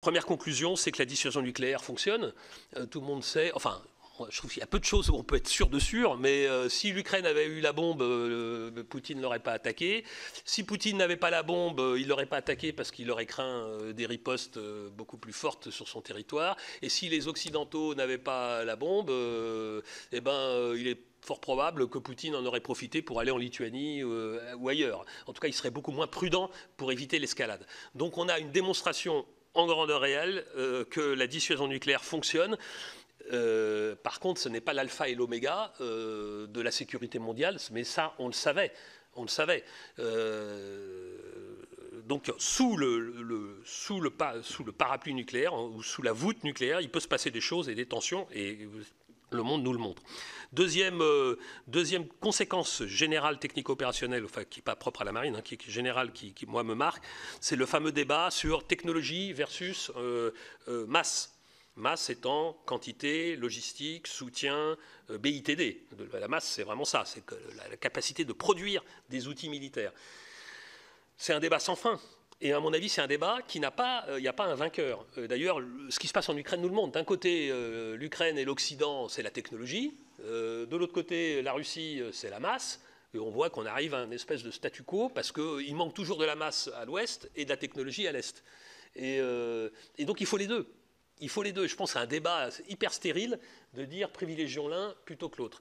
Première conclusion, c'est que la dissuasion nucléaire fonctionne. Tout le monde sait, enfin, je trouve qu'il y a peu de choses où on peut être sûr de sûr, mais si l'Ukraine avait eu la bombe, Poutine ne l'aurait pas attaqué. Si Poutine n'avait pas la bombe, il ne l'aurait pas attaqué parce qu'il aurait craint des ripostes beaucoup plus fortes sur son territoire. Et si les Occidentaux n'avaient pas la bombe, il est fort probable que Poutine en aurait profité pour aller en Lituanie ou ailleurs. En tout cas, il serait beaucoup moins prudent pour éviter l'escalade. Donc on a une démonstration en grandeur réelle que la dissuasion nucléaire fonctionne. Par contre, ce n'est pas l'alpha et l'oméga de la sécurité mondiale, mais ça, on le savait. On le savait. Donc, sous le parapluie nucléaire, ou sous la voûte nucléaire, il peut se passer des choses et des tensions, et le monde nous le montre. Deuxième conséquence générale technico-opérationnelle, enfin qui n'est pas propre à la marine, qui est générale, qui moi me marque, c'est le fameux débat sur technologie versus masse. Masse étant quantité, logistique, soutien, BITD. La masse, c'est vraiment ça, c'est la capacité de produire des outils militaires. C'est un débat sans fin. Et à mon avis, c'est un débat qui n'a pas, il n'y a pas un vainqueur. D'ailleurs, ce qui se passe en Ukraine nous le montre. D'un côté, l'Ukraine et l'Occident, c'est la technologie. De l'autre côté, la Russie, c'est la masse. Et on voit qu'on arrive à une espèce de statu quo parce qu'il manque toujours de la masse à l'ouest et de la technologie à l'est. Et donc, il faut les deux. Il faut les deux. Je pense que c'est un débat hyper stérile de dire privilégions l'un plutôt que l'autre.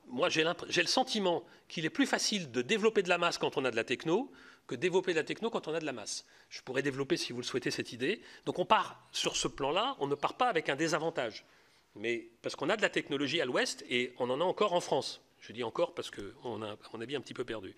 Moi, j'ai le sentiment qu'il est plus facile de développer de la masse quand on a de la techno que développer de la techno quand on a de la masse. Je pourrais développer, si vous le souhaitez, cette idée. Donc on part sur ce plan-là, on ne part pas avec un désavantage. Mais parce qu'on a de la technologie à l'ouest et on en a encore en France. Je dis encore parce qu'on a, à mon avis, un petit peu perdu.